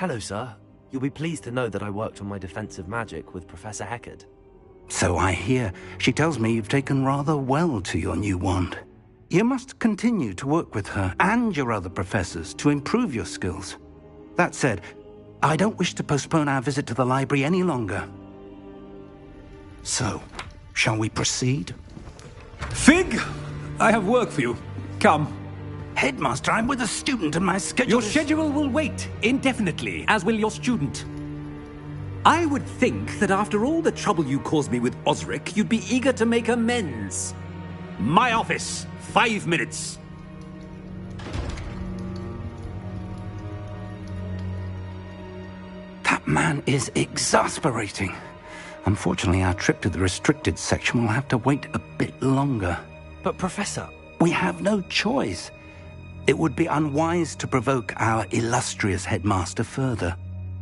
Hello, sir. You'll be pleased to know that I worked on my defensive magic with Professor Heckard. So I hear. She tells me you've taken rather well to your new wand. You must continue to work with her and your other professors to improve your skills. That said, I don't wish to postpone our visit to the library any longer. So, shall we proceed? Fig! I have work for you. Come. Headmaster, I'm with a student and my schedule Your schedule will wait indefinitely, as will your student. I would think that after all the trouble you caused me with Osric, you'd be eager to make amends. My office. 5 minutes. That man is exasperating. Unfortunately, our trip to the restricted section will have to wait a bit longer. But, Professor... We have no choice. It would be unwise to provoke our illustrious headmaster further.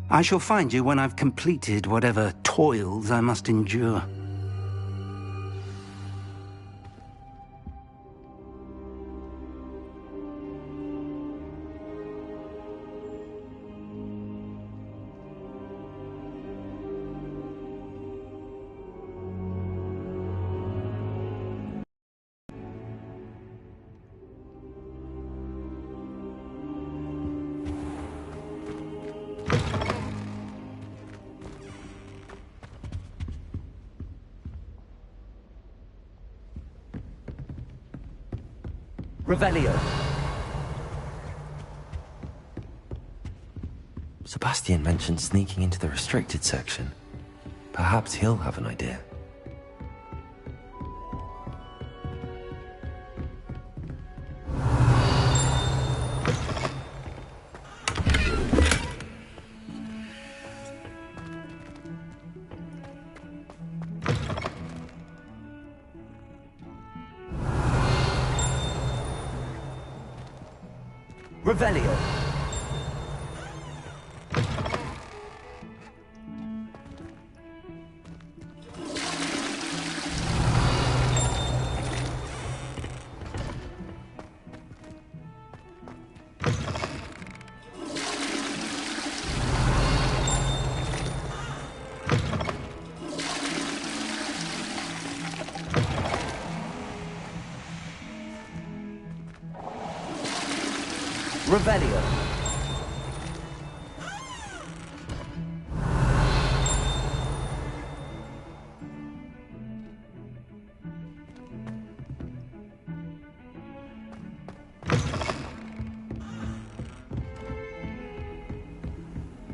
I shall find you when I've completed whatever toils I must endure. Revelio. Sebastian mentioned sneaking into the restricted section. Perhaps he'll have an idea. Revelio. Revelio.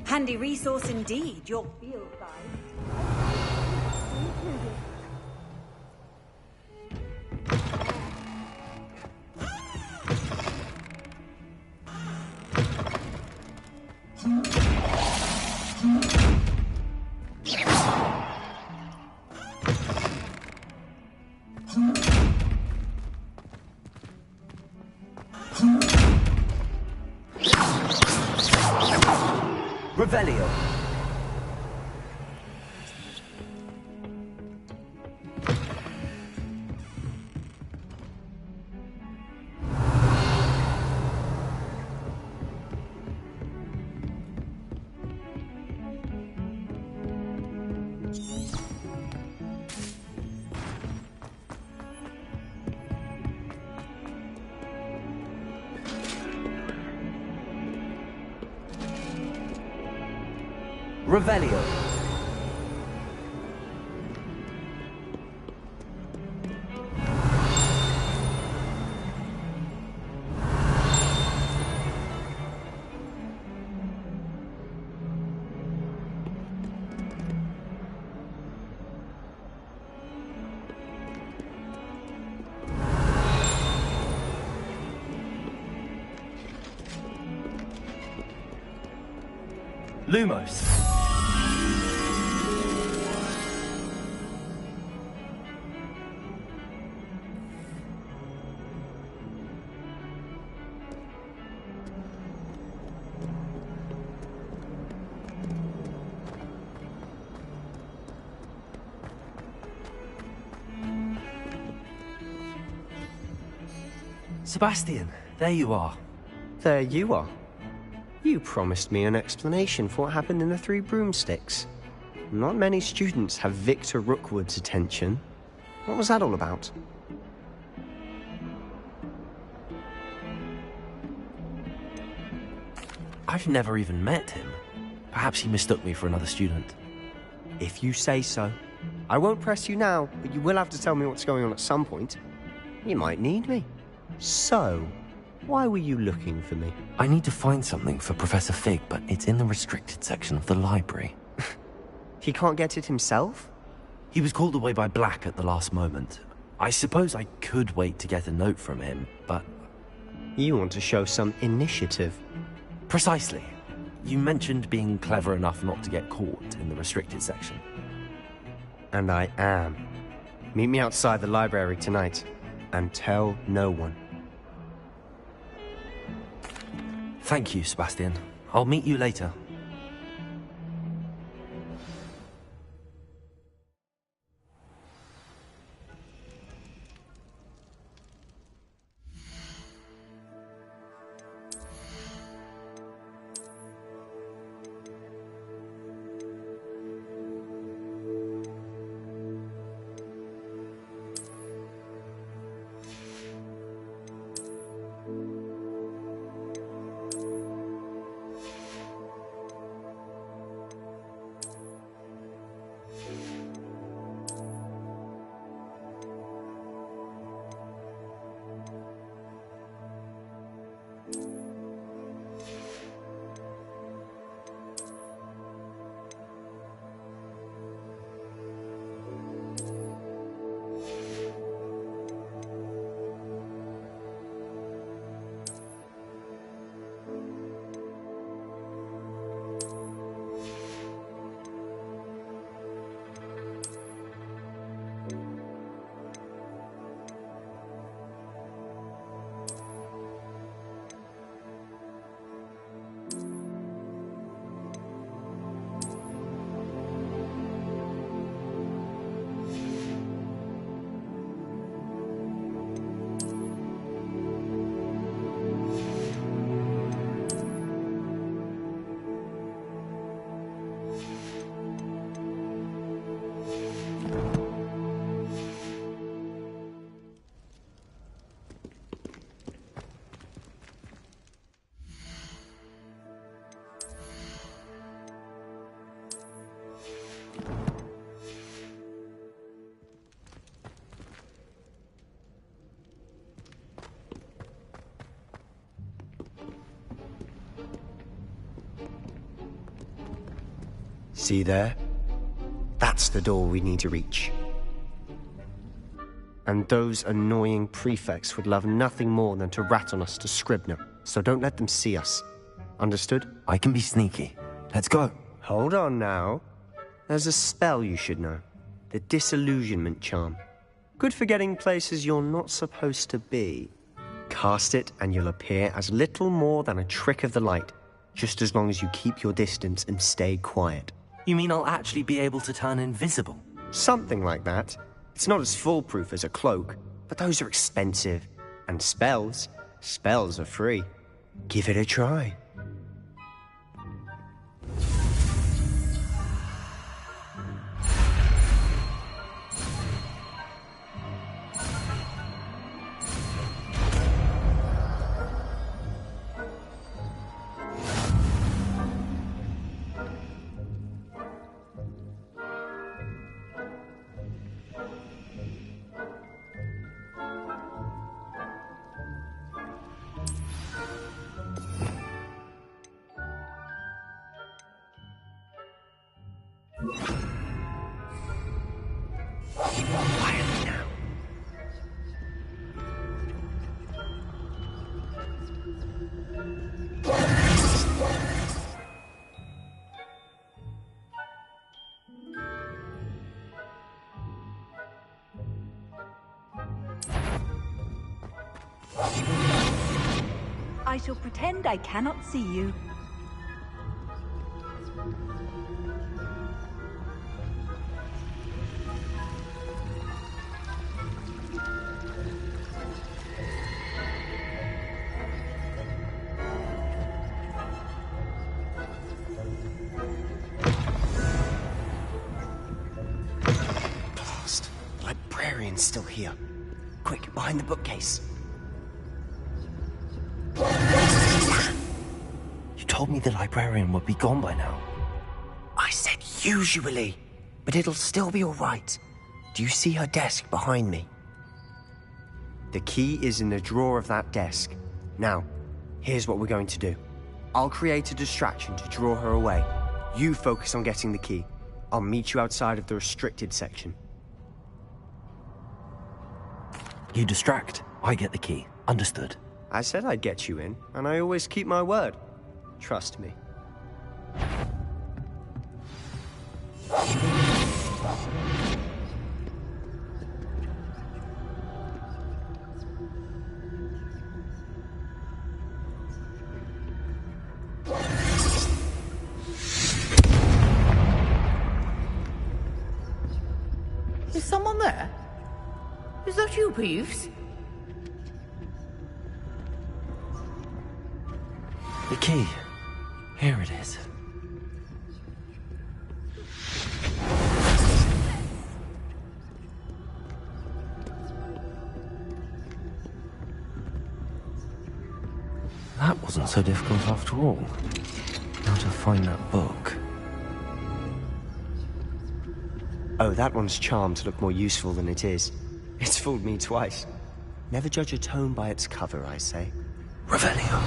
Handy resource indeed, your field guide. Revelio. Revelio. Lumos. Sebastian, there you are. There you are. You promised me an explanation for what happened in the Three Broomsticks. Not many students have Victor Rookwood's attention. What was that all about? I've never even met him. Perhaps he mistook me for another student. If you say so. I won't press you now, but you will have to tell me what's going on at some point. You might need me. So, why were you looking for me? I need to find something for Professor Fig, but it's in the restricted section of the library. He can't get it himself? He was called away by Black at the last moment. I suppose I could wait to get a note from him, but... You want to show some initiative. Precisely. You mentioned being clever enough not to get caught in the restricted section. And I am. Meet me outside the library tonight, and tell no one. Thank you, Sebastian. I'll meet you later. See there? That's the door we need to reach. And those annoying prefects would love nothing more than to rat on us to Scribner, so don't let them see us. Understood? I can be sneaky. Let's go. Hold on now. There's a spell you should know. The Disillusionment Charm. Good for getting places you're not supposed to be. Cast it and you'll appear as little more than a trick of the light, just as long as you keep your distance and stay quiet. You mean I'll actually be able to turn invisible? Something like that. It's not as foolproof as a cloak, but those are expensive. And spells are free. Give it a try. Quietly now. I shall pretend I cannot see you. It's still here. Quick, behind the bookcase. You told me the librarian would be gone by now. I said usually, but it'll still be all right. Do you see her desk behind me? The key is in the drawer of that desk. Now, here's what we're going to do. I'll create a distraction to draw her away. You focus on getting the key. I'll meet you outside of the restricted section. You distract, I get the key. Understood. I said I'd get you in, and I always keep my word. Trust me. Is someone there? Is that you, Peeves? The key. Here it is. That wasn't so difficult after all. Now to find that book. Oh, that one's charmed to look more useful than it is. It's fooled me twice. Never judge a tome by its cover, I say. Revelio.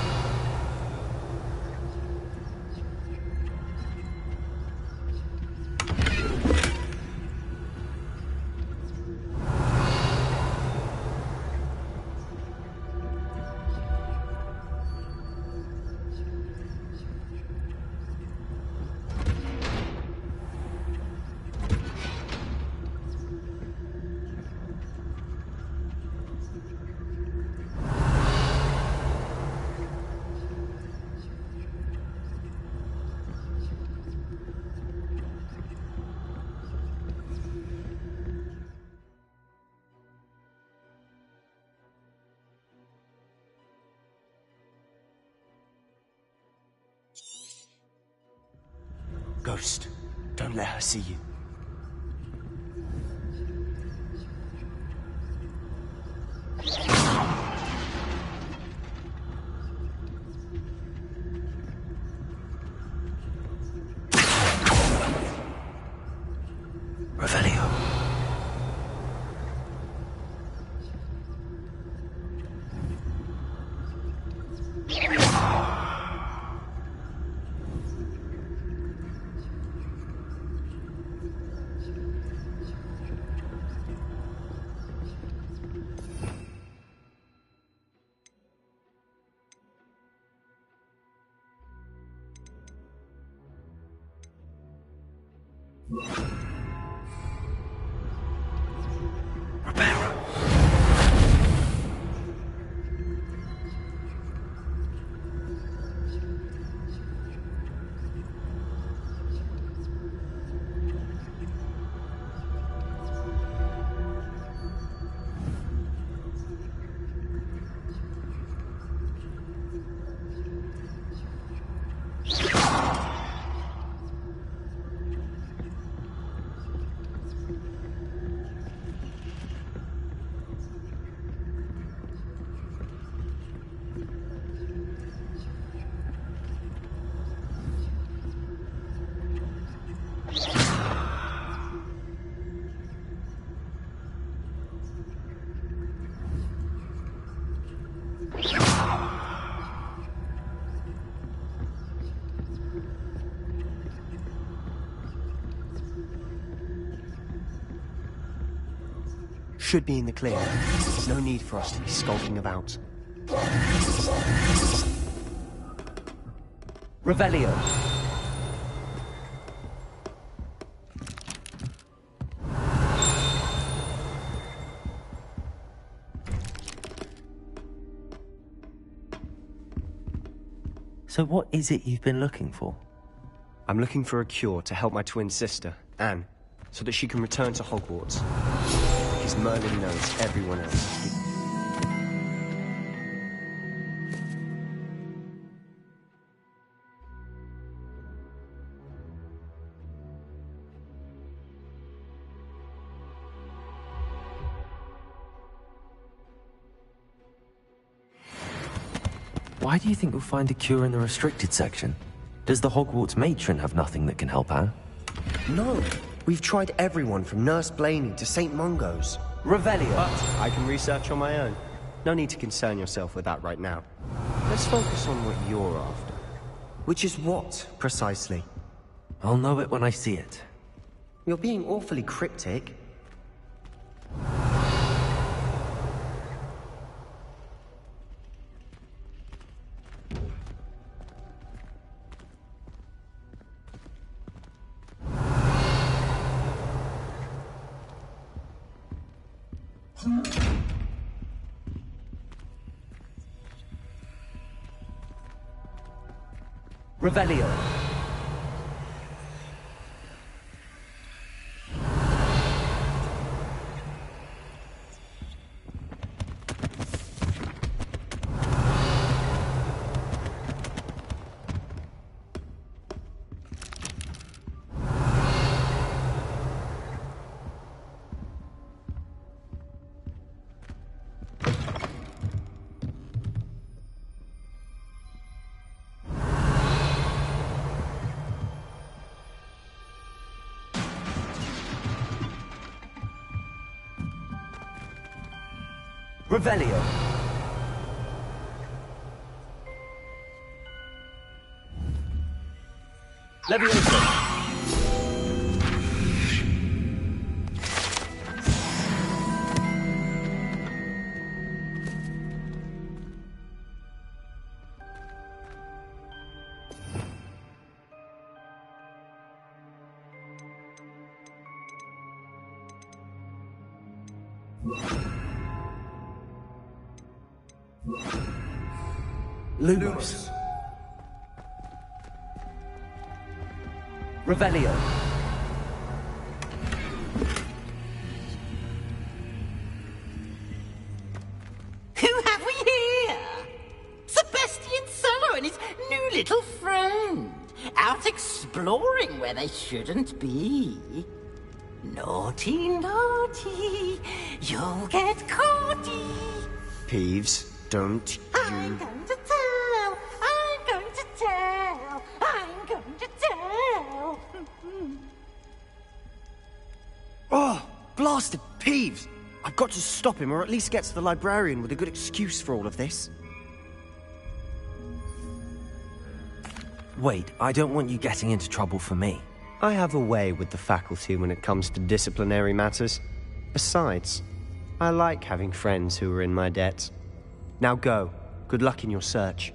Ghost, don't let her see you. Revelio. Should be in the clear. No need for us to be skulking about. Revelio. So what is it you've been looking for? I'm looking for a cure to help my twin sister, Anne, so that she can return to Hogwarts. Because Merlin knows everyone else. Why do you think we'll find a cure in the restricted section? Does the Hogwarts matron have nothing that can help Anne? No. We've tried everyone from Nurse Blaney to St. Mungo's. Revelio! But I can research on my own. No need to concern yourself with that right now. Let's focus on what you're after. Which is what, precisely? I'll know it when I see it. You're being awfully cryptic. Revelio! Revelio! Levioso! Lumos. Revelio. Who have we here? Sebastian Solo and his new little friend. Out exploring where they shouldn't be. Naughty, naughty. You'll get caughty. Peeves, don't I'm you... going to tell. I'm going to tell. I'm going to tell. Oh, blasted Peeves! I've got to stop him, or at least get to the librarian with a good excuse for all of this. Wait, I don't want you getting into trouble for me. I have a way with the faculty when it comes to disciplinary matters. Besides, I like having friends who are in my debt. Now go. Good luck in your search.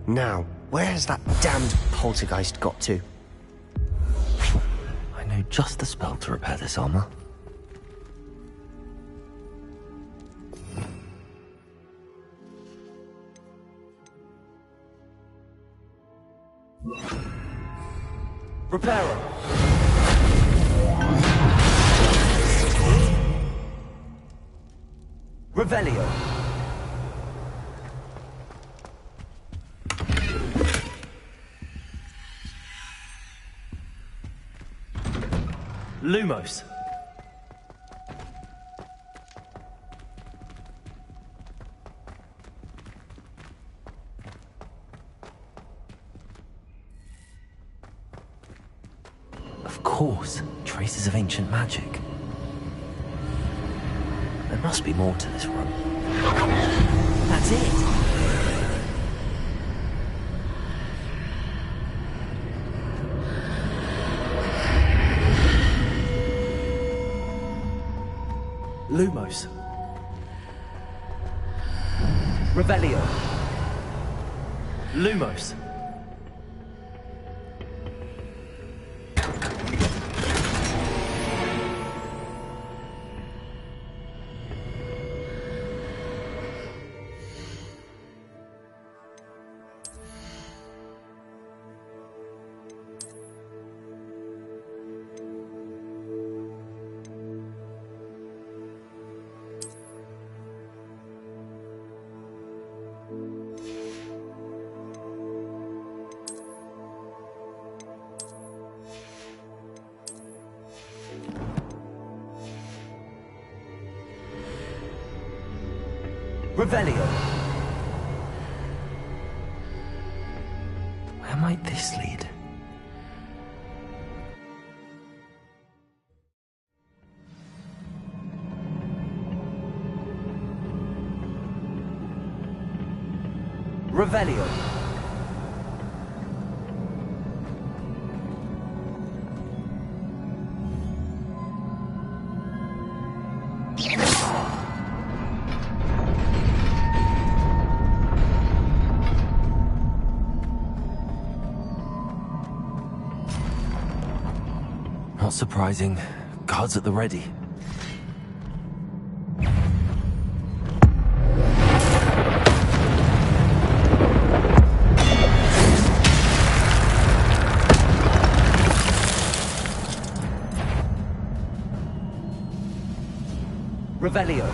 Now, where has that damned poltergeist got to? I know just the spell to repair this armor. Reparo! Revelio! Lumos! Of course, traces of ancient magic. There must be more to this room. That's it! Lumos. Revelio. Lumos. Revelio. might this lead? Revelio. Not surprising. Guards at the ready. Revelio.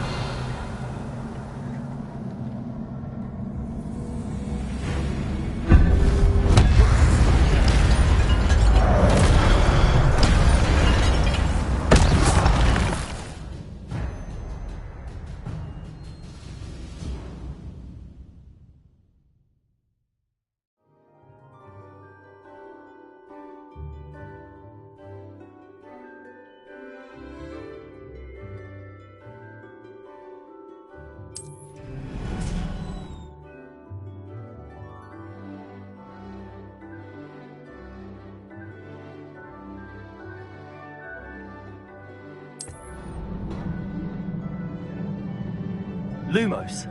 Lumos.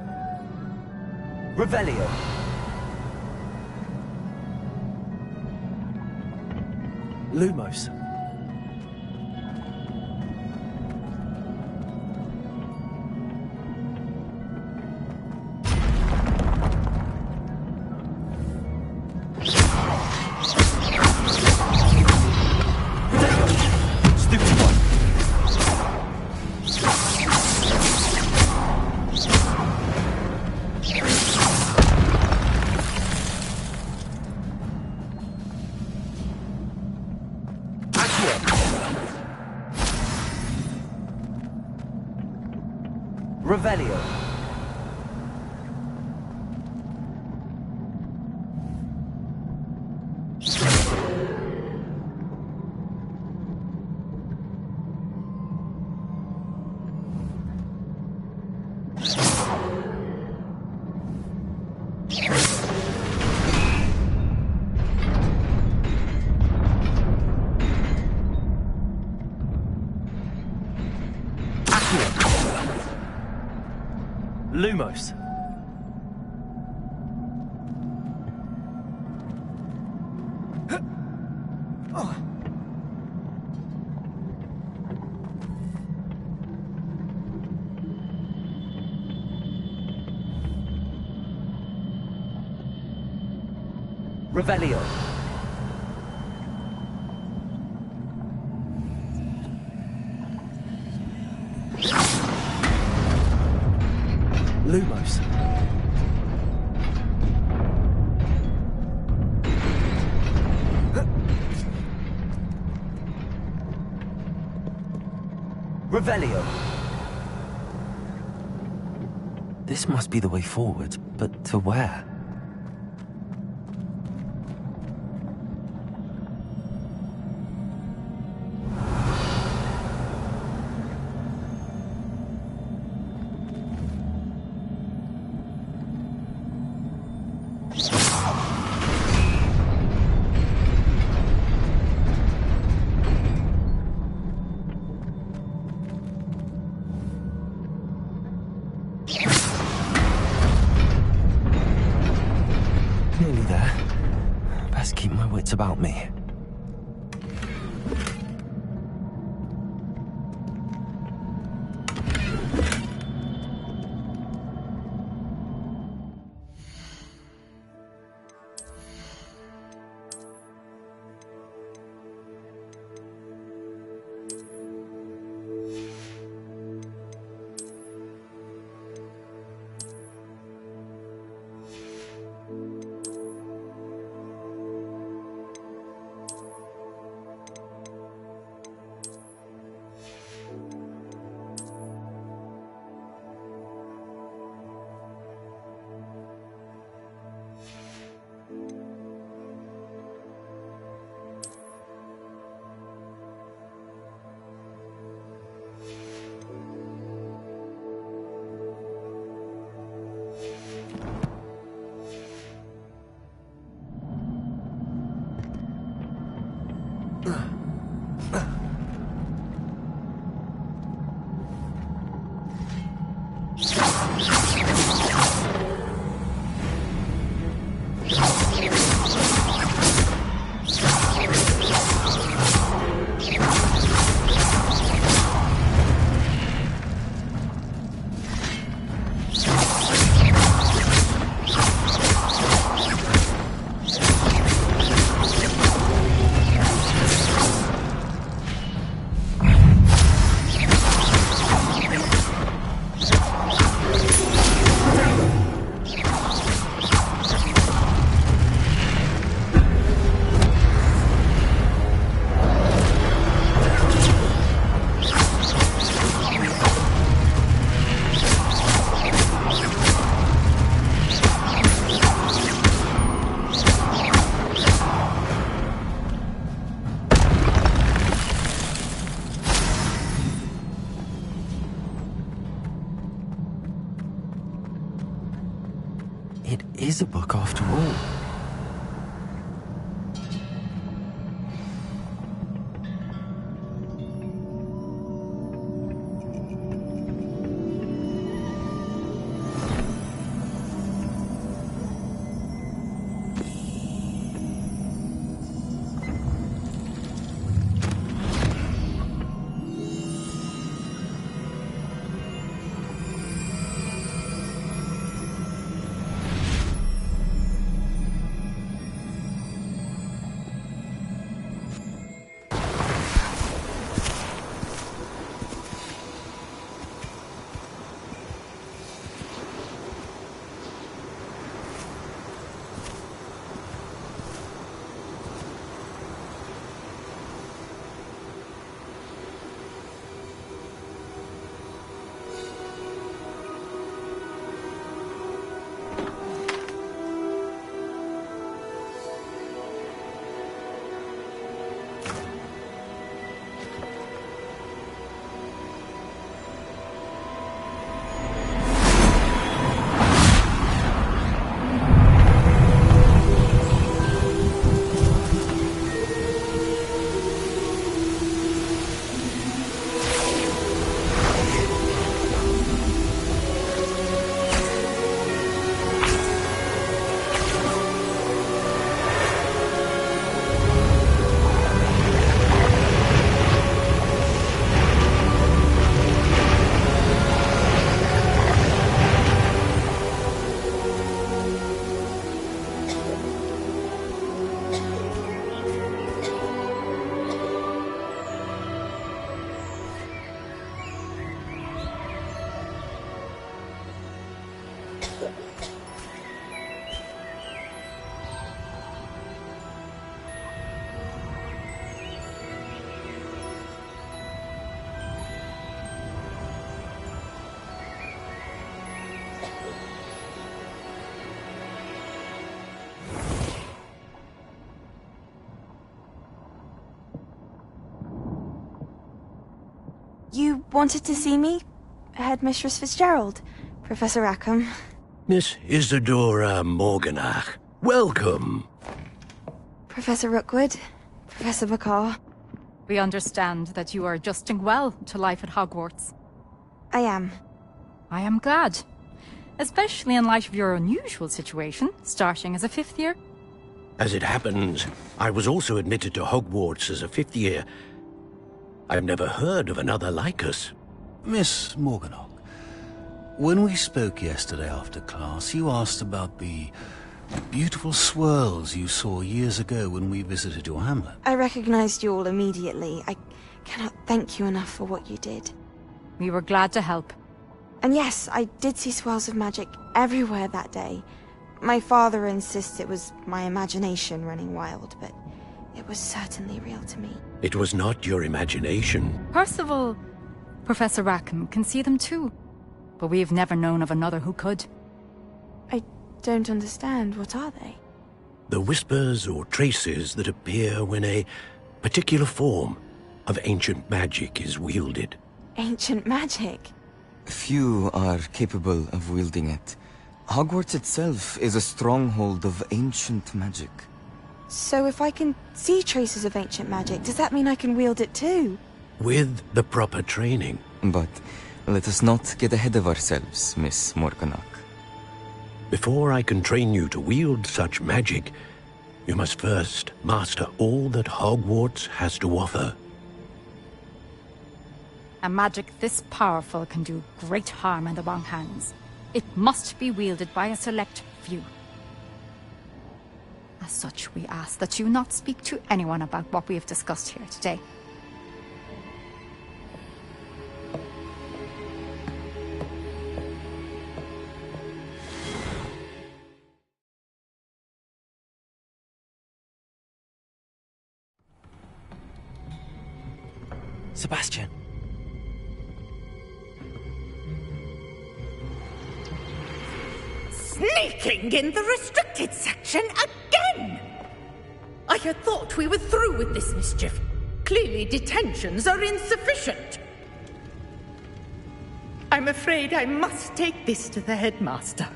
Revelio. Lumos. Stupid one. Revelio. Lumos. Revelio. Lumos. Revelio. This must be the way forward, but to where? Nearly there. Best keep my wits about me. is a book after all. You wanted to see me? Headmistress Fitzgerald? Professor Rackham? Miss Isadora Morganach, welcome. Professor Rookwood? Professor Bakar? We understand that you are adjusting well to life at Hogwarts. I am. I am glad. Especially in light of your unusual situation, starting as a 5th year. As it happens, I was also admitted to Hogwarts as a 5th year. I've never heard of another like us. Miss Morganach, when we spoke yesterday after class, you asked about the beautiful swirls you saw years ago when we visited your hamlet. I recognized you all immediately. I cannot thank you enough for what you did. We were glad to help. And yes, I did see swirls of magic everywhere that day. My father insists it was my imagination running wild, but it was certainly real to me. It was not your imagination. Percival, Professor Rackham can see them too. But we have never known of another who could. I don't understand. What are they? The whispers or traces that appear when a particular form of ancient magic is wielded. Ancient magic? Few are capable of wielding it. Hogwarts itself is a stronghold of ancient magic. So if I can see traces of ancient magic, does that mean I can wield it too? With the proper training. But let us not get ahead of ourselves, Miss Morganach. Before I can train you to wield such magic, you must first master all that Hogwarts has to offer. A magic this powerful can do great harm in the wrong hands. It must be wielded by a select few. As such, we ask that you not speak to anyone about what we have discussed here today. Sebastian. Sneaking in the restricted section again! I had thought we were through with this mischief. Clearly detentions are insufficient. I'm afraid I must take this to the headmaster.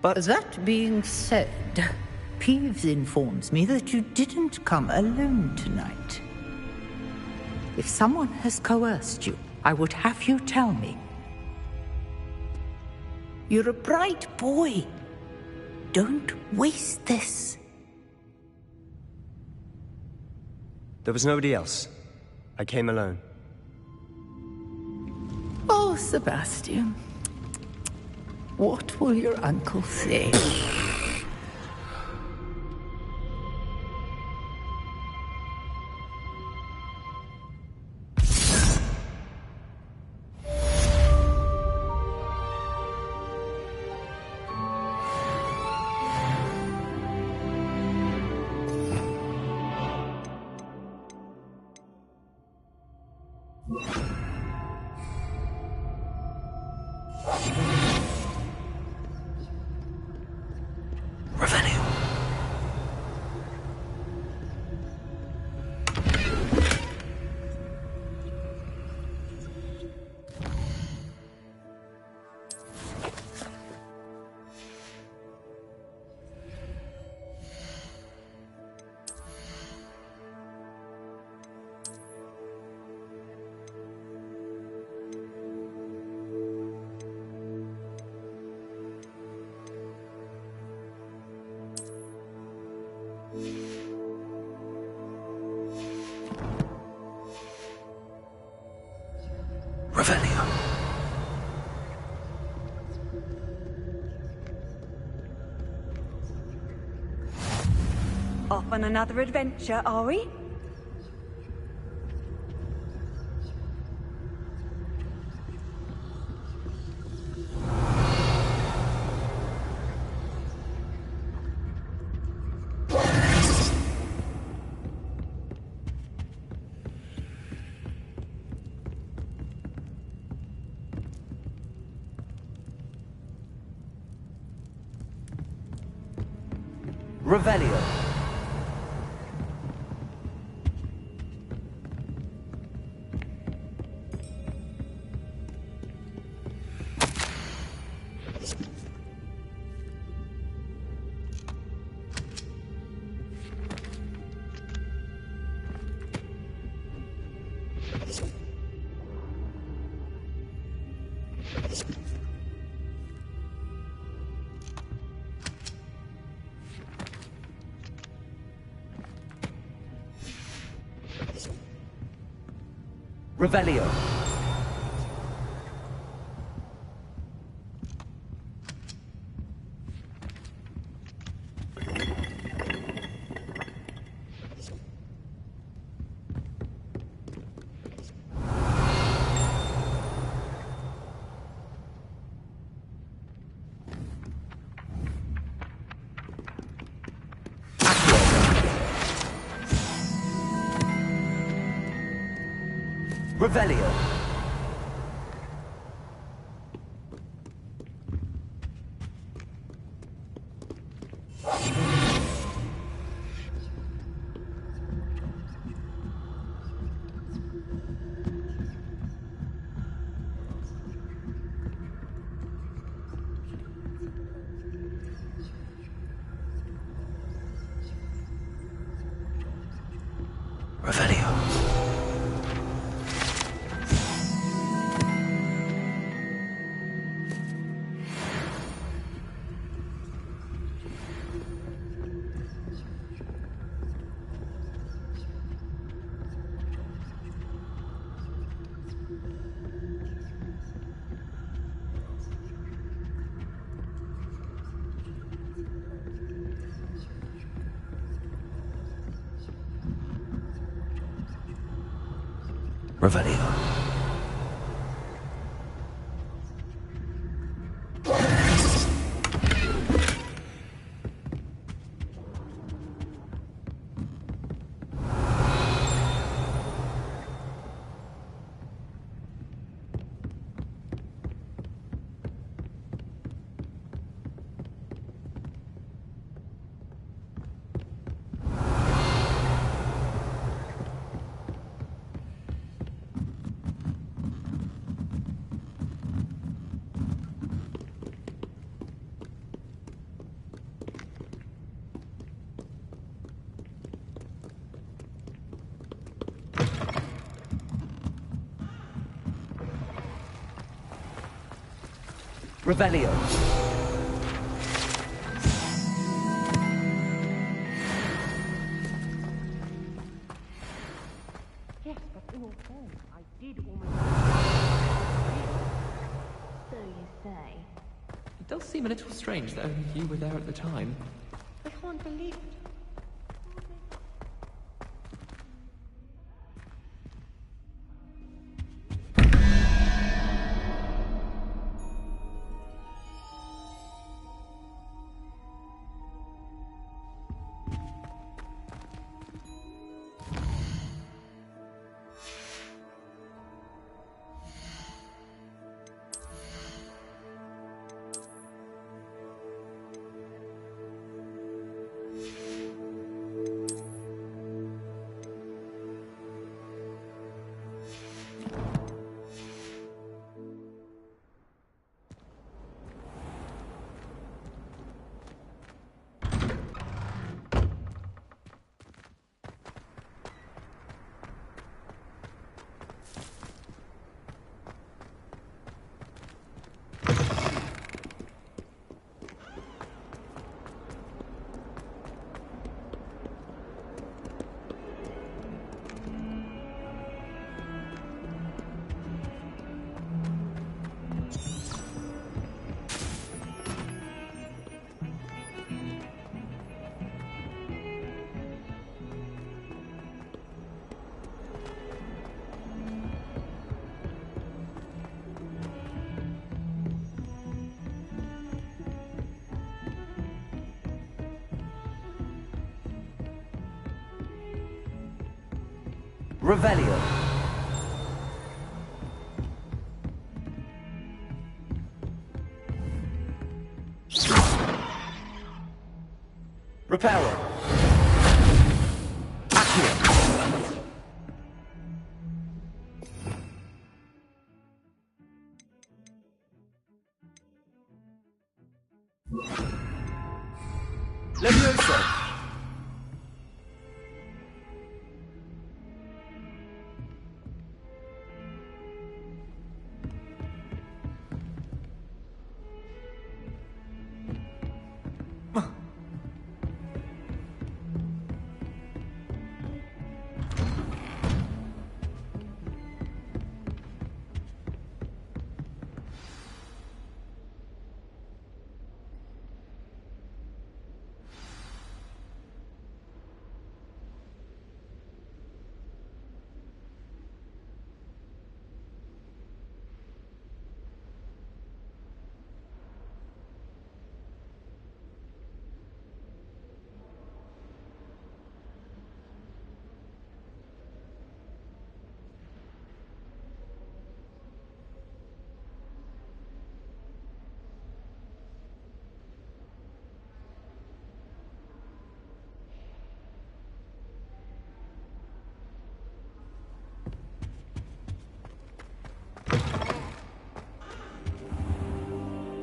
but... That being said, Peeves informs me that you didn't come alone tonight. If someone has coerced you, I would have you tell me. You're a bright boy. Don't waste this. There was nobody else. I came alone. Oh, Sebastian. What will your uncle say? Revelio. Off on another adventure, are we? Revelio. Revelio. Revelio. Revelio. Revelio. Revelio. Yes, but in all fairness, I did almost... So you say. It does seem a little strange that only you were there at the time. I can't believe it. Revelio. Reparo. Accio. Levioso.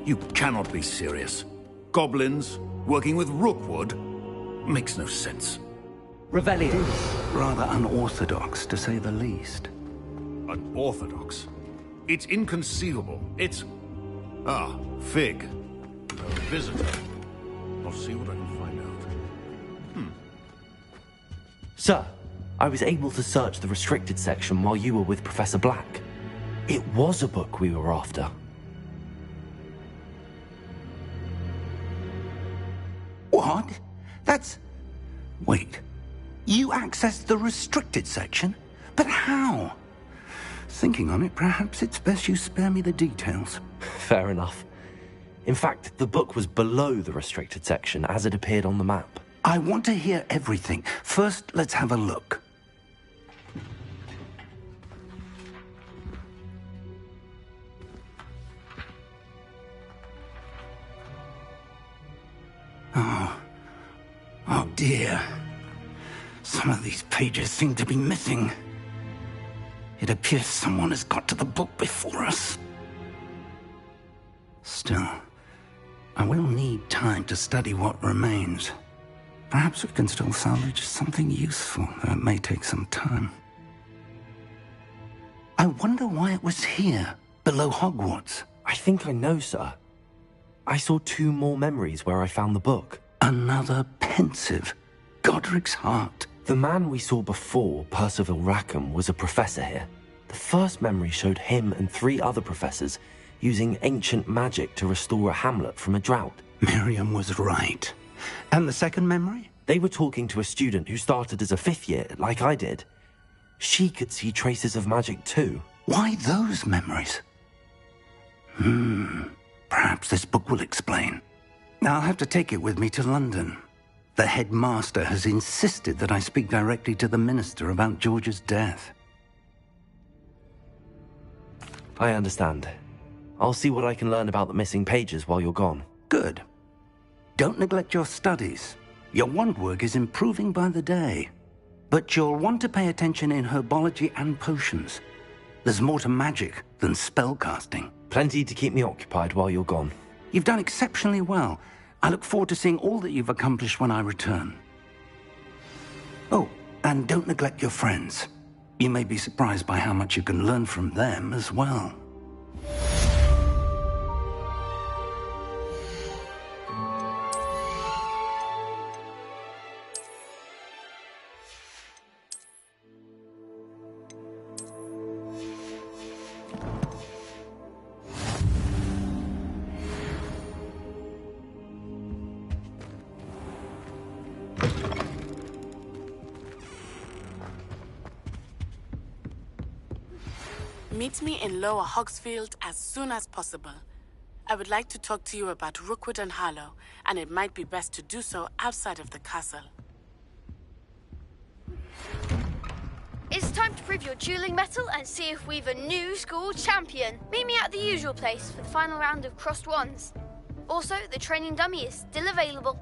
You cannot be serious. Goblins, working with Rookwood? Makes no sense. Revelio. Rather unorthodox, to say the least. Unorthodox? It's inconceivable. It's... Ah, Fig. A visitor. I'll see what I can find out. Sir, I was able to search the restricted section while you were with Professor Black. It was a book we were after. What? That's... Wait. You accessed the restricted section? But how? Thinking on it, perhaps it's best you spare me the details. Fair enough. In fact, the book was below the restricted section as it appeared on the map. I want to hear everything. First, let's have a look. Oh dear. Some of these pages seem to be missing. It appears someone has got to the book before us. Still, I will need time to study what remains. Perhaps we can still salvage something useful, though it may take some time. I wonder why it was here, below Hogwarts. I think I know, sir. I saw 2 more memories where I found the book. Another pensive. Godric's heart. The man we saw before, Percival Rackham, was a professor here. The first memory showed him and 3 other professors using ancient magic to restore a hamlet from a drought. Miriam was right. And the second memory? They were talking to a student who started as a 5th year, like I did. She could see traces of magic too. Why those memories? Perhaps this book will explain. I'll have to take it with me to London. The headmaster has insisted that I speak directly to the minister about George's death. I understand. I'll see what I can learn about the missing pages while you're gone. Good. Don't neglect your studies. Your wand work is improving by the day. But you'll want to pay attention in herbology and potions. There's more to magic than spellcasting. Plenty to keep me occupied while you're gone. You've done exceptionally well. I look forward to seeing all that you've accomplished when I return. Oh, and don't neglect your friends. You may be surprised by how much you can learn from them as well. Meet me in Lower Hogsfield as soon as possible. I would like to talk to you about Rookwood and Harlow, and it might be best to do so outside of the castle. It's time to prove your dueling mettle and see if we've a new school champion. Meet me at the usual place for the final round of crossed wands. Also, the training dummy is still available.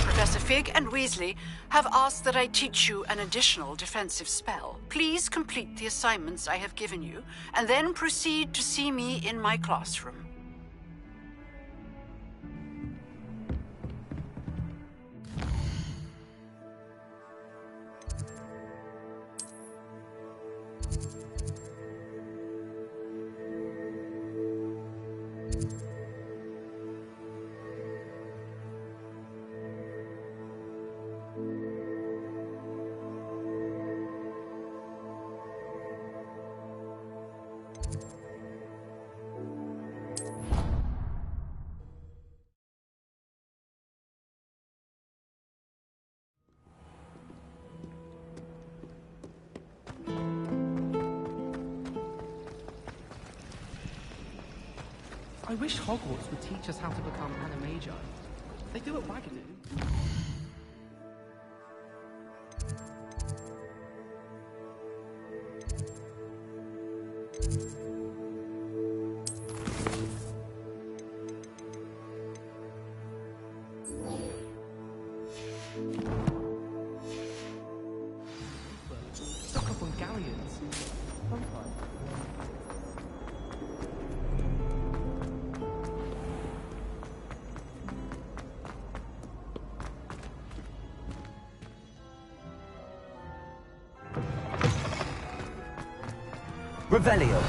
Professor Fig and Weasley have asked that I teach you an additional defensive spell. Please complete the assignments I have given you, and then proceed to see me in my classroom. I wish Hogwarts would teach us how to become animagi. They do at Wagadu. Stock up on galleons. Revelio.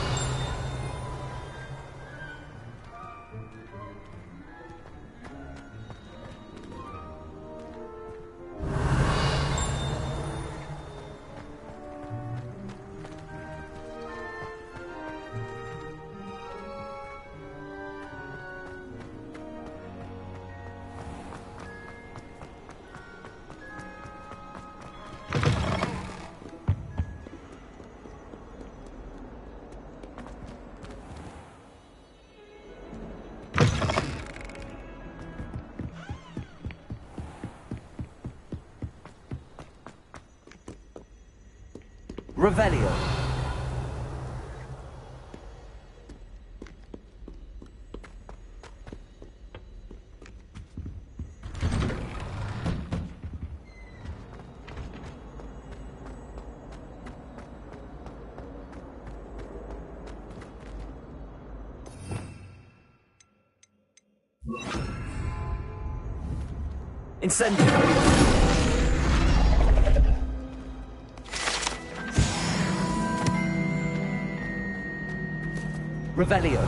Revelio. Incendio. Revelio.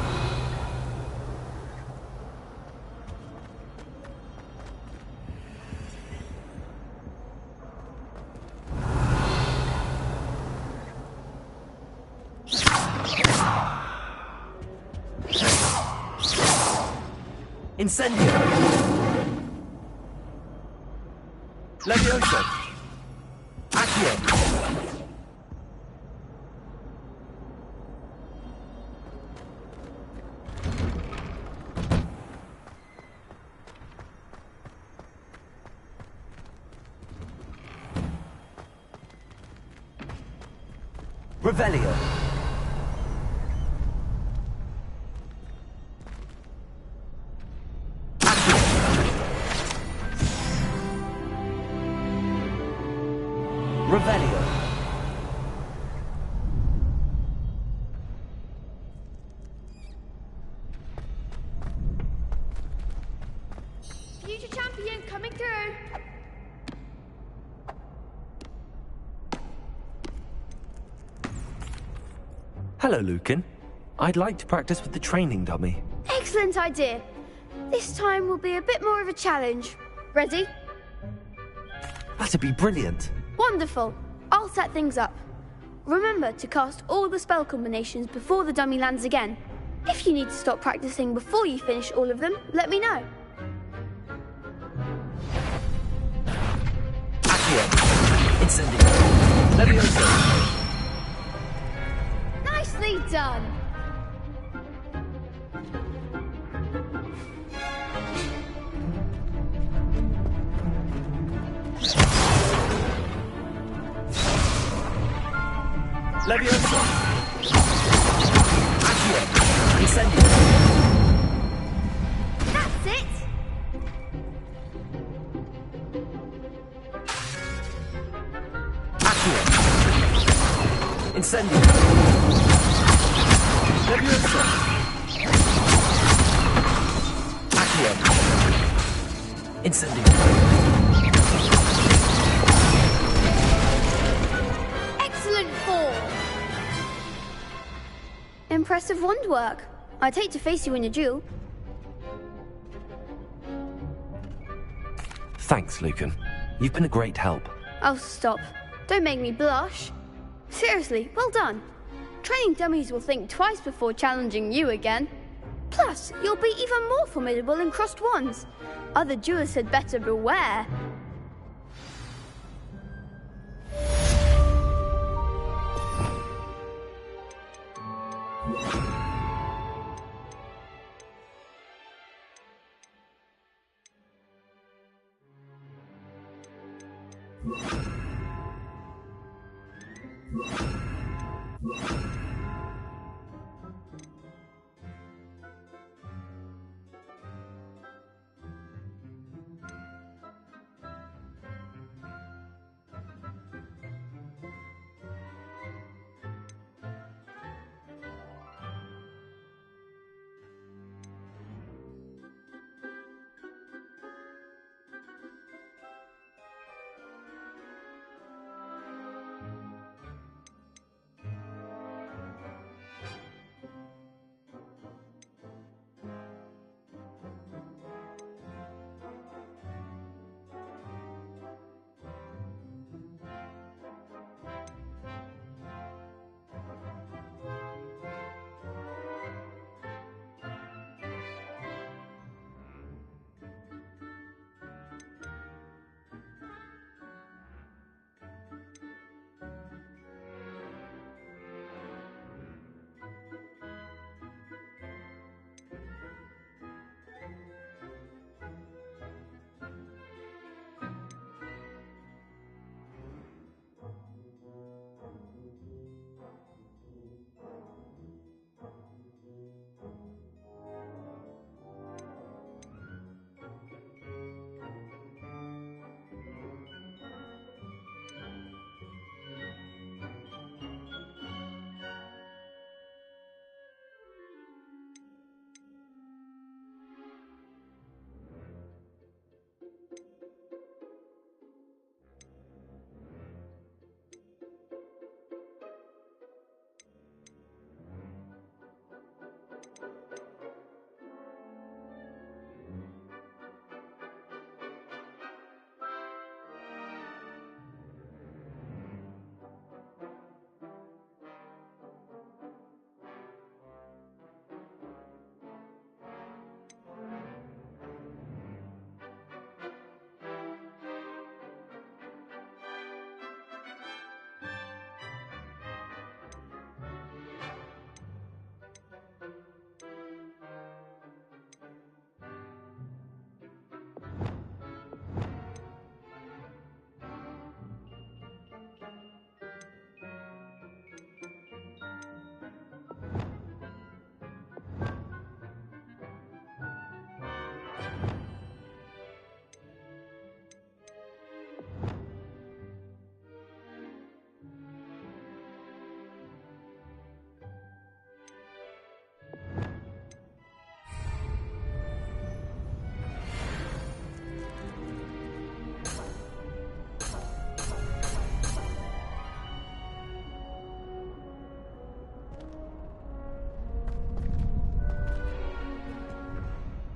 Incendio. Levioso. Accio. Revelio. Revelio. Future champion coming through. Hello, Lucan. I'd like to practice with the training dummy. Excellent idea. This time will be a bit more of a challenge. Ready? That'd be brilliant. Wonderful. I'll set things up. Remember to cast all the spell combinations before the dummy lands again. If you need to stop practicing before you finish all of them, let me know. Accio. Incendio. Levioso. Nicely done. Levioso. Accio. Incendio. That's it. Accio. Incendio. Levioso. Accio. Incendio. Excellent form. Impressive wand work. I'd hate to face you in a duel. Thanks, Lucan. You've been a great help. Oh, stop. Don't make me blush. Seriously, well done. Training dummies will think twice before challenging you again. Plus, you'll be even more formidable in crossed wands. Other duelists had better beware.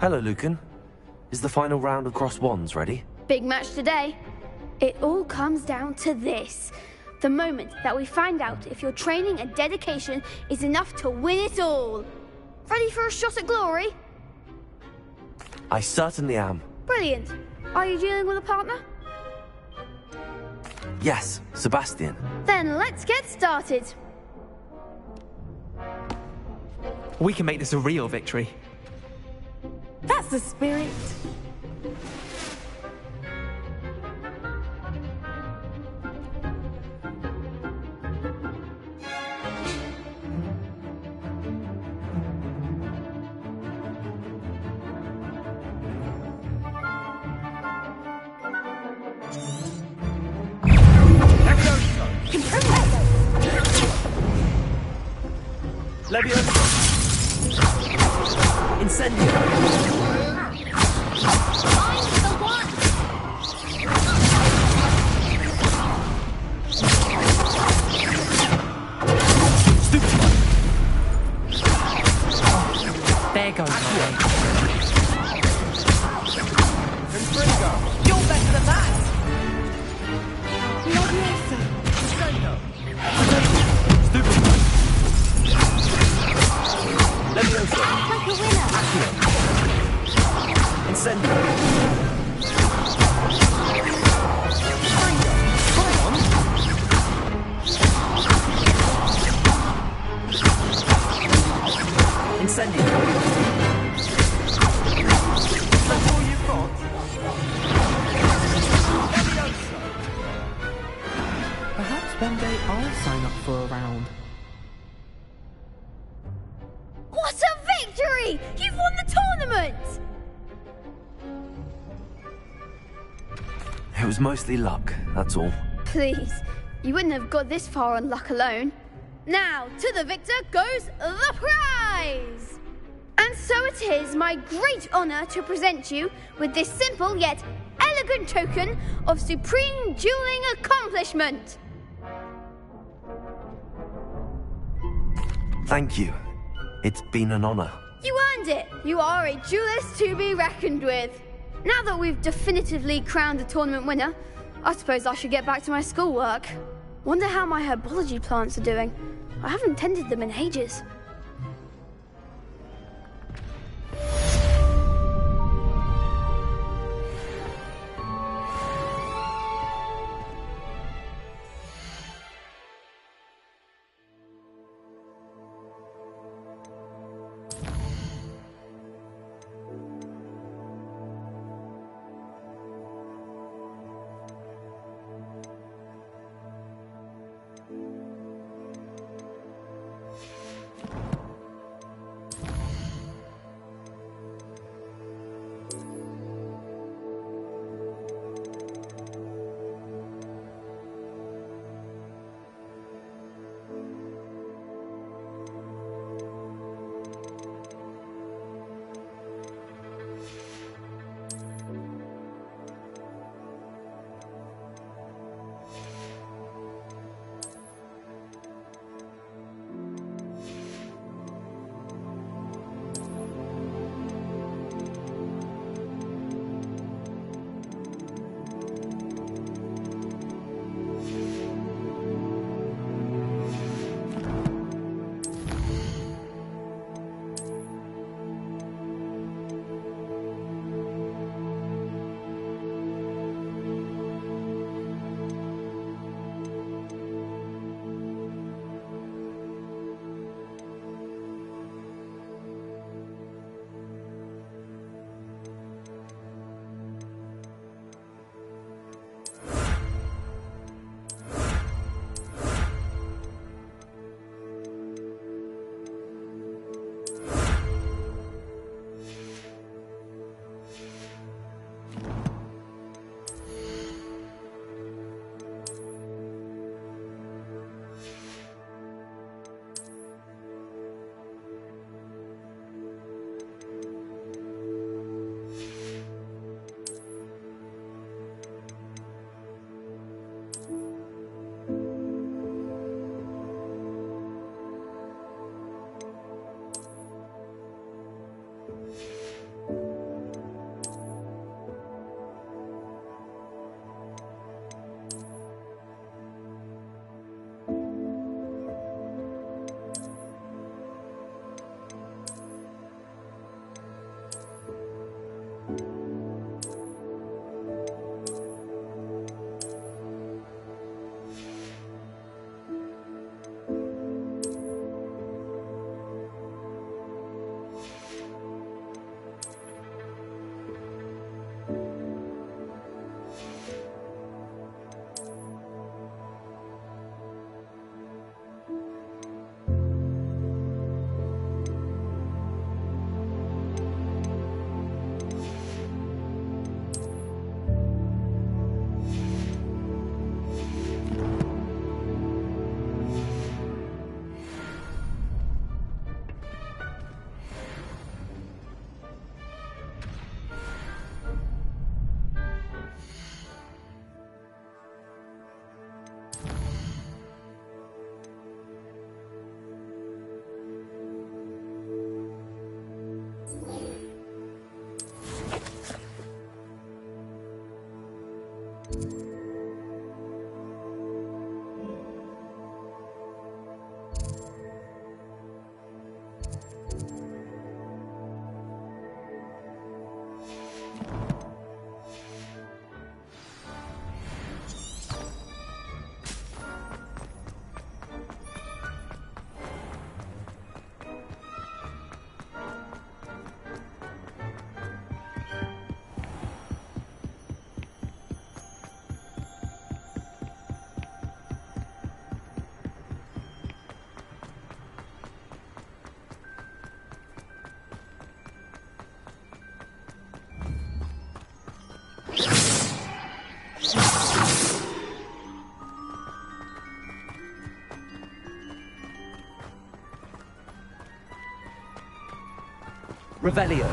Hello, Lucan. Is the final round of Crossed Wands ready? Big match today. It all comes down to this. The moment that we find out if your training and dedication is enough to win it all. Ready for a shot at glory? I certainly am. Brilliant. Are you dealing with a partner? Yes, Sebastian. Then let's get started. We can make this a real victory. That's the spirit. Leviosa! Incendio! There goes You're better than that. Leviosa! Like a winner. Accio! Incendio! Incendio! That's all you've got? Leviosa! Perhaps one day I'll sign up for a round. What a victory! You've won the tournament! It was mostly luck, that's all. Please, you wouldn't have got this far on luck alone. Now, to the victor goes the prize! And so it is my great honour to present you with this simple yet elegant token of supreme dueling accomplishment. Thank you. It's been an honor. You earned it. You are a duelist to be reckoned with. Now that we've definitively crowned the tournament winner, I suppose I should get back to my schoolwork. Wonder how my herbology plants are doing. I haven't tended them in ages. Revelio.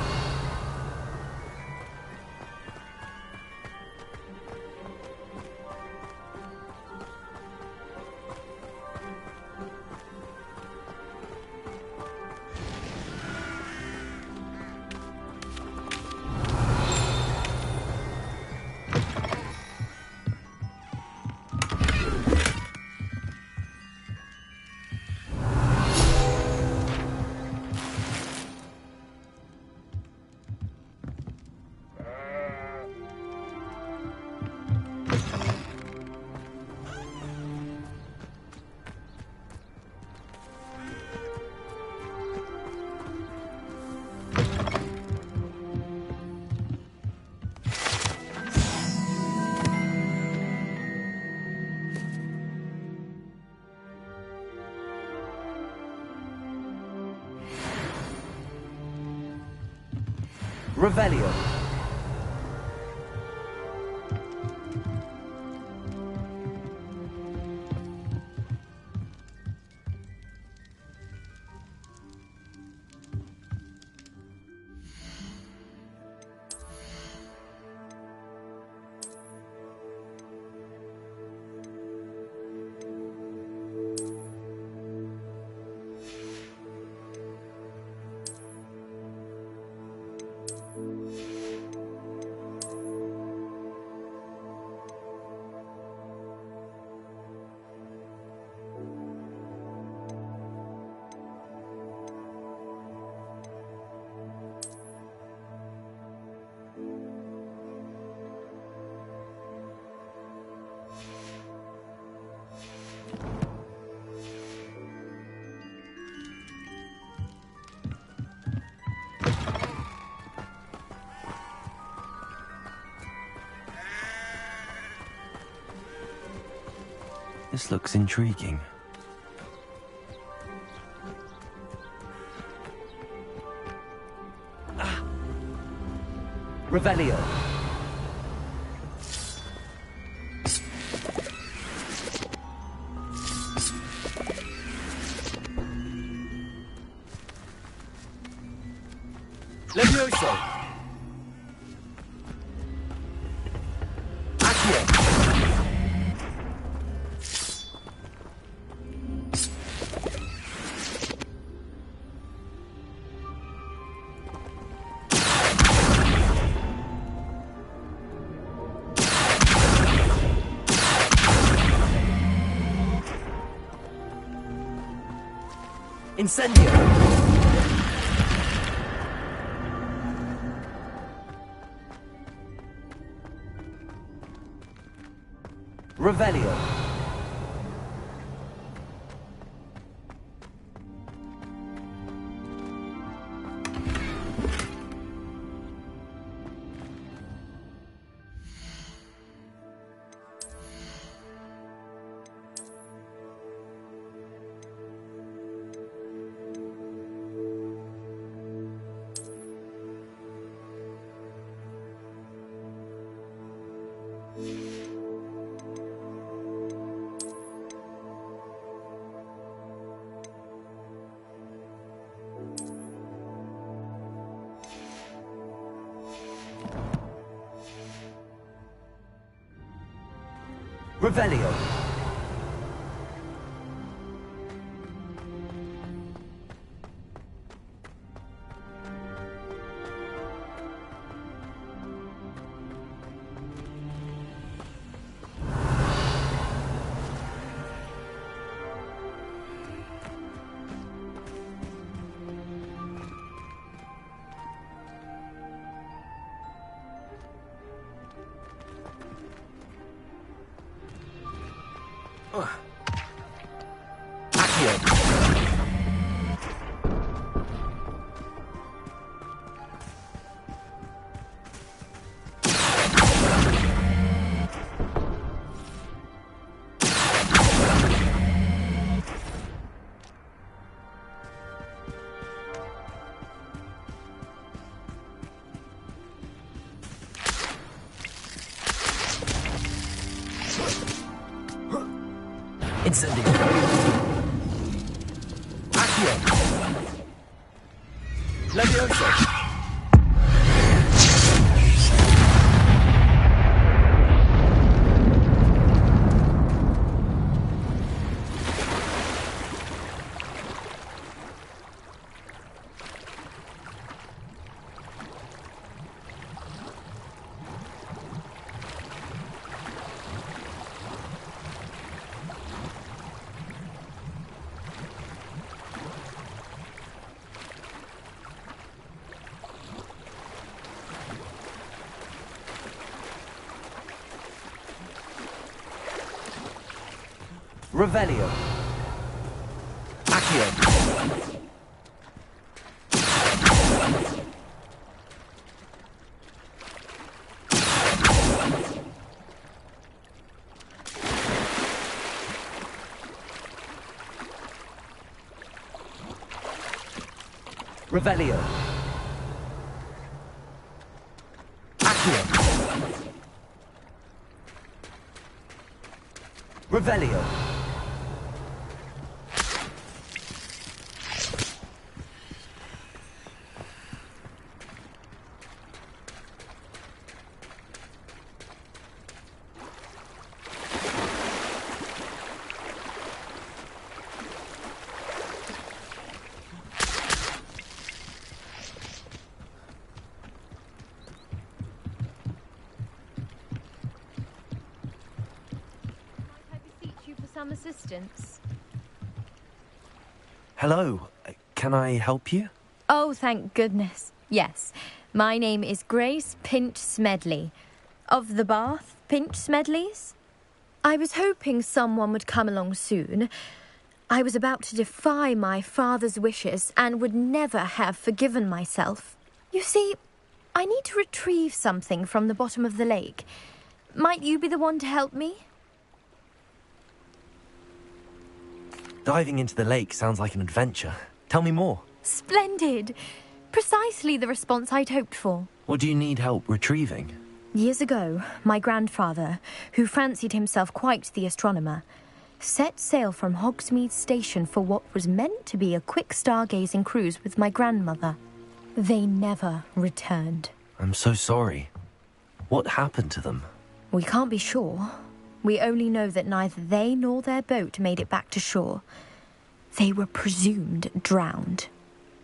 Revelio. This looks intriguing. Revelio. Levioso. Incendio! Revelio! Revelio. Incendio. Accio. Levioso. Revelio. Accio. Revelio. Accio. Revelio. Some assistance. Hello. Can I help you? Oh, thank goodness. Yes. My name is Grace Pinch Smedley. Of the Bath Pinch Smedleys. I was hoping someone would come along soon. I was about to defy my father's wishes and would never have forgiven myself. You see, I need to retrieve something from the bottom of the lake. Might you be the one to help me? Diving into the lake sounds like an adventure. Tell me more. Splendid! Precisely the response I'd hoped for. What do you need help retrieving? Years ago, my grandfather, who fancied himself quite the astronomer, set sail from Hogsmeade Station for what was meant to be a quick stargazing cruise with my grandmother. They never returned. I'm so sorry. What happened to them? We can't be sure. We only know that neither they nor their boat made it back to shore. They were presumed drowned.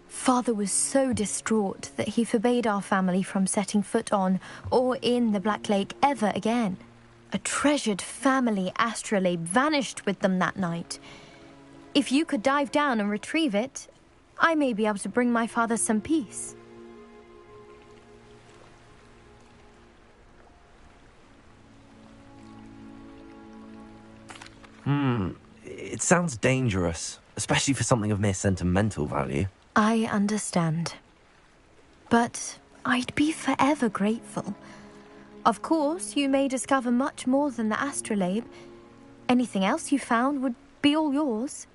Father was so distraught that he forbade our family from setting foot on or in the Black Lake ever again. A treasured family astrolabe vanished with them that night. If you could dive down and retrieve it, I may be able to bring my father some peace. It sounds dangerous, especially for something of mere sentimental value. I understand. But I'd be forever grateful. Of course, you may discover much more than the astrolabe. Anything else you found would be all yours.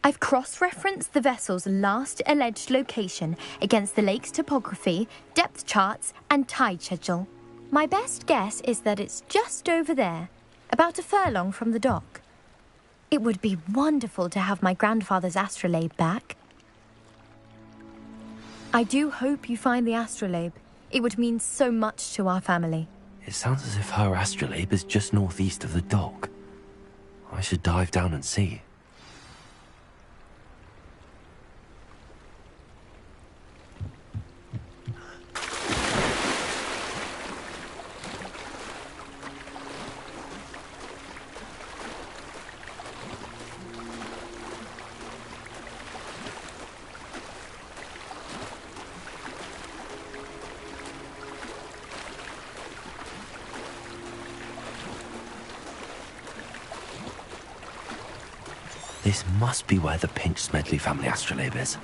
I've cross-referenced the vessel's last alleged location against the lake's topography, depth charts, and tide schedule. My best guess is that it's just over there, about a furlong from the dock. It would be wonderful to have my grandfather's astrolabe back. I do hope you find the astrolabe. It would mean so much to our family. It sounds as if her astrolabe is just northeast of the dock. I should dive down and see. This must be where the Pinch Smedley family astrolabe is.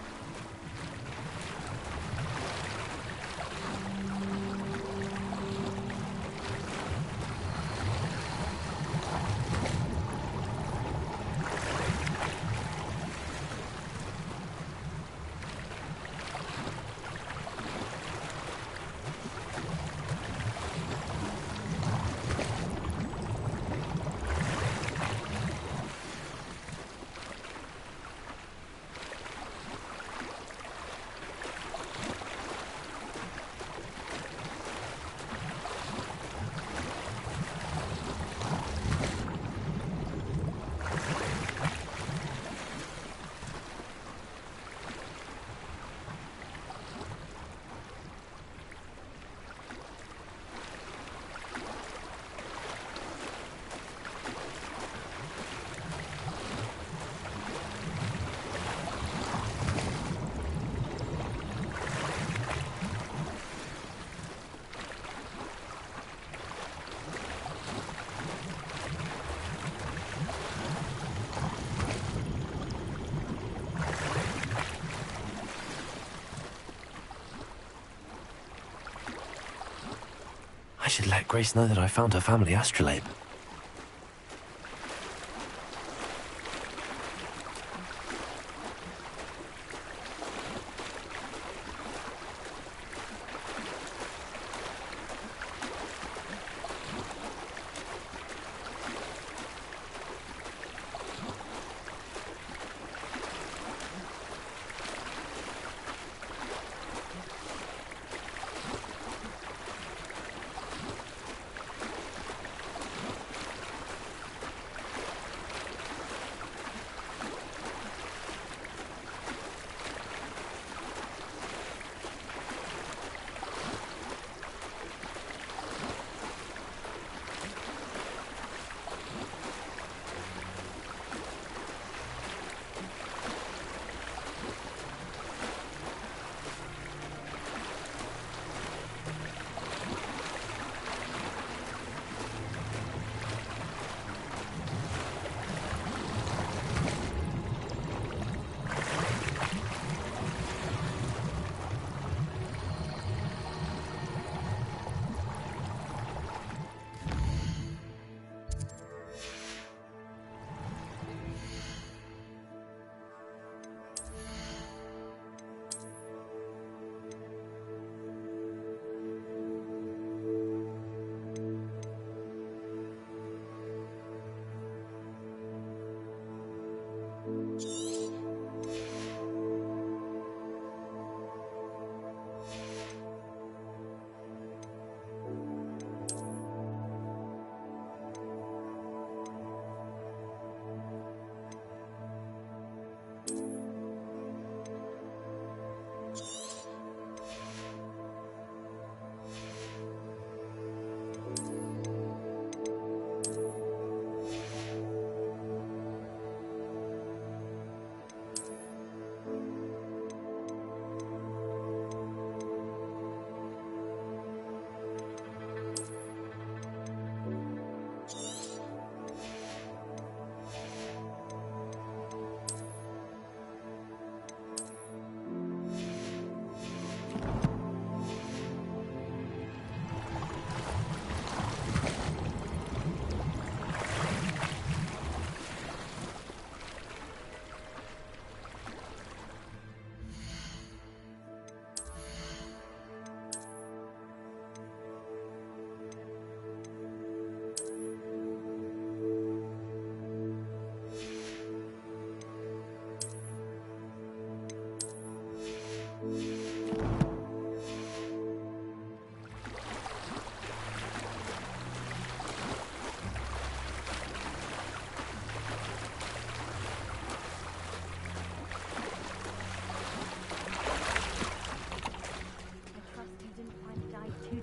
I should let Grace know that I found her family astrolabe.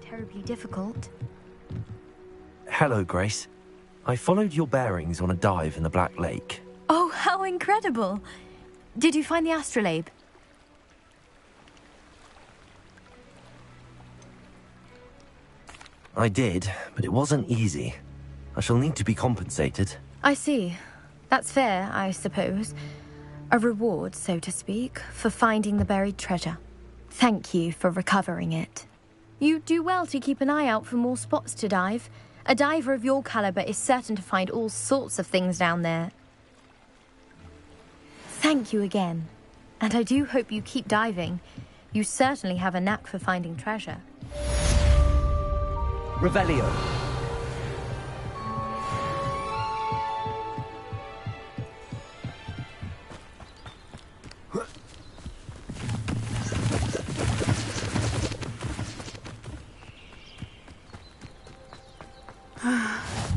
Terribly difficult. Hello, Grace. I followed your bearings on a dive in the Black Lake. Oh, how incredible! Did you find the astrolabe? I did, but it wasn't easy. I shall need to be compensated. I see. That's fair, I suppose. A reward, so to speak, for finding the buried treasure. Thank you for recovering it. You do well to keep an eye out for more spots to dive. A diver of your caliber is certain to find all sorts of things down there. Thank you again. And I do hope you keep diving. You certainly have a knack for finding treasure. Revelio.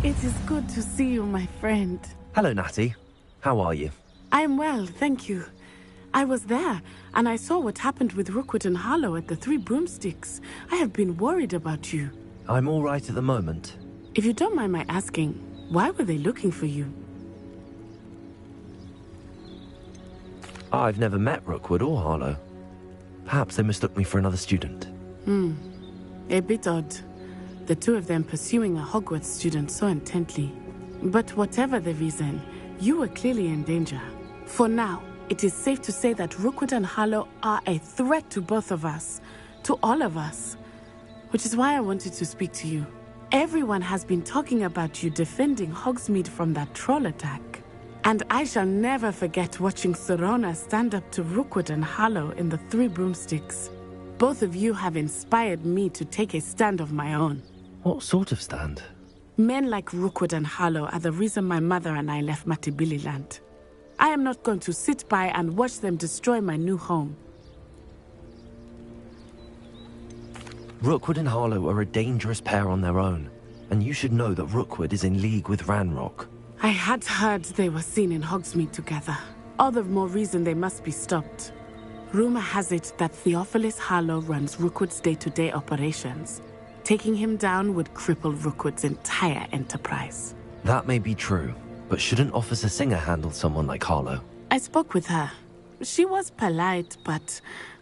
It is good to see you, my friend. Hello, Natty. How are you? I'm well, thank you. I was there, and I saw what happened with Rookwood and Harlow at the Three Broomsticks. I have been worried about you. I'm all right at the moment. If you don't mind my asking, why were they looking for you? I've never met Rookwood or Harlow. Perhaps they mistook me for another student. A bit odd. The two of them pursuing a Hogwarts student so intently. But whatever the reason, you were clearly in danger. For now, it is safe to say that Rookwood and Harlow are a threat to both of us. To all of us. Which is why I wanted to speak to you. Everyone has been talking about you defending Hogsmeade from that troll attack. And I shall never forget watching Serona stand up to Rookwood and Harlow in the Three Broomsticks. Both of you have inspired me to take a stand of my own. What sort of stand? Men like Rookwood and Harlow are the reason my mother and I left Matibili I am not going to sit by and watch them destroy my new home. Rookwood and Harlow are a dangerous pair on their own, and you should know that Rookwood is in league with Ranrock. I had heard they were seen in Hogsmeade together. All the more reason they must be stopped. Rumor has it that Theophilus Harlow runs Rookwood's day-to-day operations. Taking him down would cripple Rookwood's entire enterprise. That may be true, but shouldn't Officer Singer handle someone like Harlow? I spoke with her. She was polite, but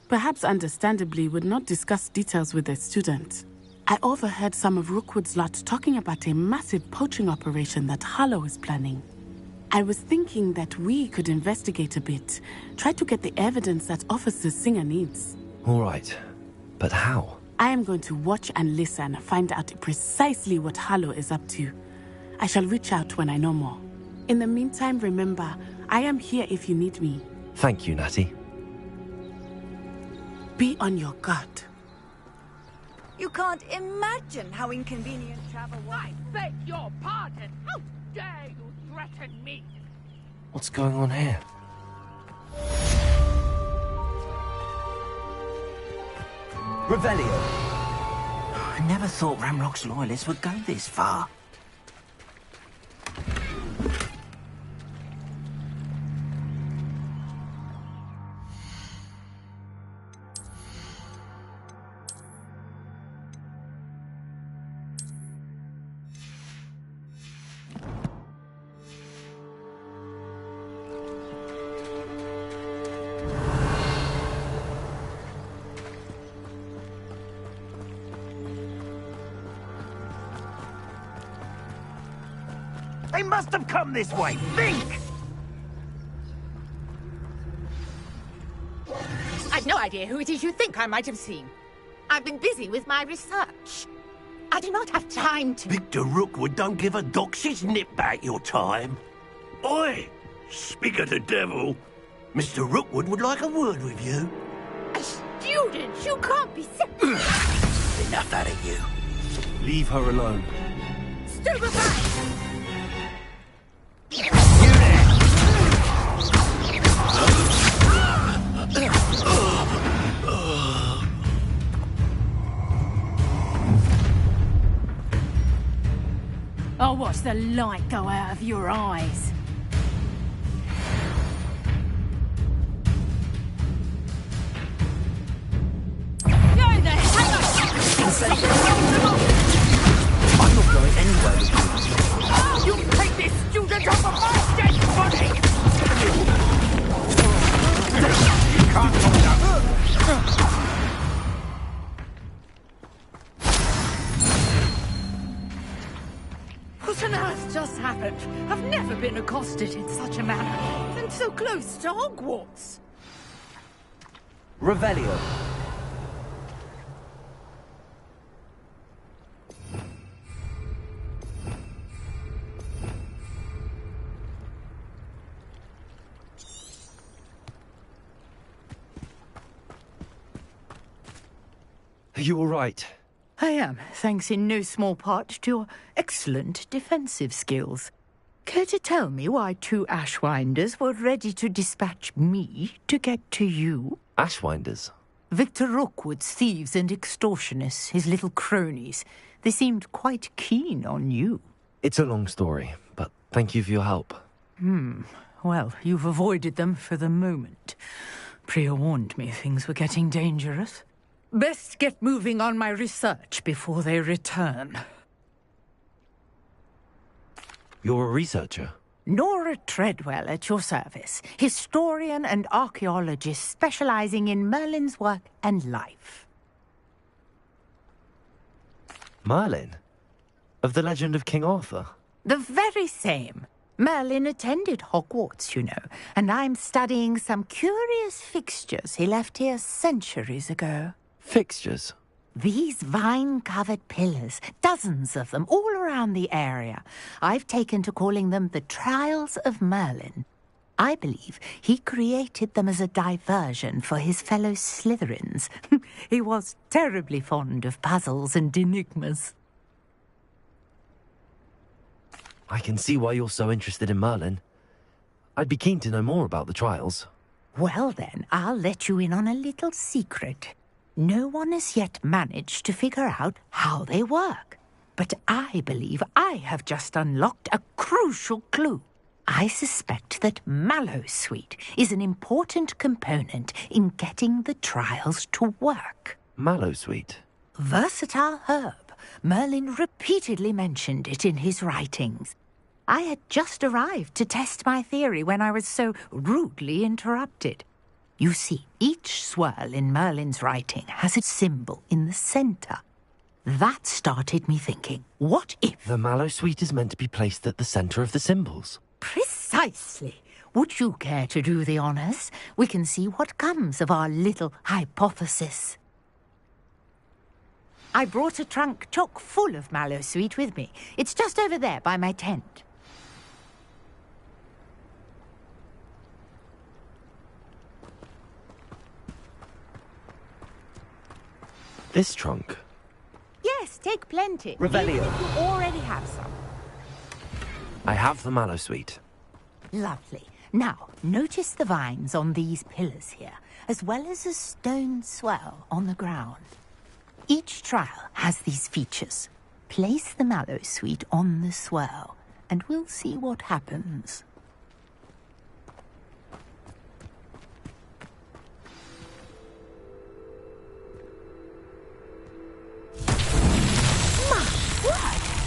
perhaps understandably would not discuss details with a student. I overheard some of Rookwood's lot talking about a massive poaching operation that Harlow is planning. I was thinking that we could investigate a bit, try to get the evidence that Officer Singer needs. All right, but how? I am going to watch and listen, find out precisely what Harlow is up to. I shall reach out when I know more. In the meantime, remember, I am here if you need me. Thank you, Natty. Be on your guard. You can't imagine how inconvenient travel was. I beg your pardon. How dare you threaten me? What's going on here? Revelio. I never thought Ramrock's loyalists would go this far. They must have come this way. Think! I've no idea who it is you think I might have seen. I've been busy with my research. I do not have time to... Victor Rookwood don't give a doxy's nip back your time. Oi! Speak of the devil. Mr. Rookwood would like a word with you. A student? You can't be Enough out of you. Leave her alone. Stupefy! I'll watch the light go out of your eyes. I'm not going anywhere with you. You take this student off of my dead body! You can't come down. What on earth just happened? I've never been accosted in such a manner. And so close to Hogwarts. Revelio. Are you all right? I am, thanks in no small part to your excellent defensive skills. Care to tell me why two Ashwinders were ready to dispatch me to get to you? Ashwinders? Victor Rookwood's thieves and extortionists, his little cronies. They seemed quite keen on you. It's a long story, but thank you for your help. Well, you've avoided them for the moment. Priya warned me things were getting dangerous. Best get moving on my research before they return. You're a researcher? Nora Treadwell at your service. Historian and archaeologist specializing in Merlin's work and life. Merlin? Of the legend of King Arthur? The very same. Merlin attended Hogwarts, you know, and I'm studying some curious fixtures he left here centuries ago. Fixtures? These vine-covered pillars, dozens of them, all around the area. I've taken to calling them the Trials of Merlin. I believe he created them as a diversion for his fellow Slytherins. He was terribly fond of puzzles and enigmas. I can see why you're so interested in Merlin. I'd be keen to know more about the trials. Well then, I'll let you in on a little secret. No one has yet managed to figure out how they work. But I believe I have just unlocked a crucial clue. I suspect that Mallowsweet is an important component in getting the trials to work. Mallowsweet? Versatile herb. Merlin repeatedly mentioned it in his writings. I had just arrived to test my theory when I was so rudely interrupted. You see, each swirl in Merlin's writing has a symbol in the centre. That started me thinking, what if... The Mallowsweet is meant to be placed at the centre of the symbols. Precisely. Would you care to do the honours? We can see what comes of our little hypothesis. I brought a trunk chock full of Mallowsweet with me. It's just over there by my tent. This trunk? Yes, take plenty. Revelio. Even if you already have some. I have the Mallowsweet. Lovely. Now, notice the vines on these pillars here, as well as a stone swell on the ground. Each trial has these features. Place the Mallowsweet on the swell, and we'll see what happens.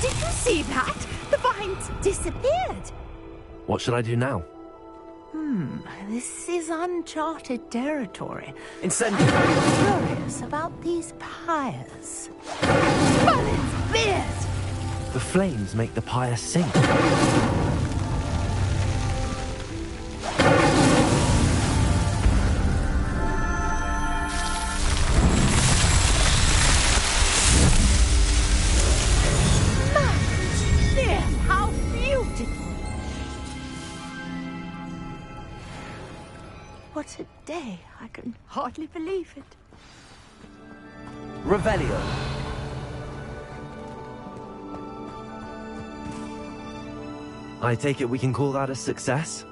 Did you see that? The vines disappeared. What should I do now? This is uncharted territory. Incendiary! I'm curious about these pyres. Merlin's beard! The flames make the pyre sink. How beautiful! What a day. I can hardly believe it. Revelio. I take it we can call that a success?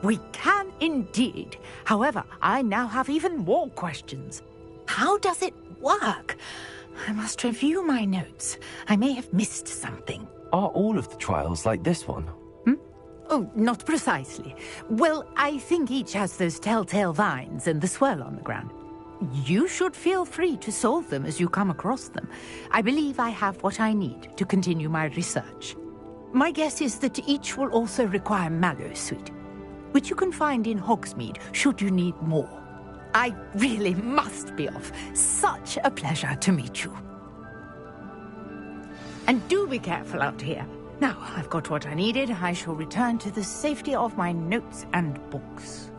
We can indeed. However, I now have even more questions. How does it work? I must review my notes. I may have missed something. Are all of the trials like this one? Oh, not precisely. Well, I think each has those telltale vines and the swirl on the ground. You should feel free to solve them as you come across them. I believe I have what I need to continue my research. My guess is that each will also require Mallowsweet, which you can find in Hogsmeade should you need more. I really must be off. Such a pleasure to meet you. And do be careful out here. Now, I've got what I needed. I shall return to the safety of my notes and books.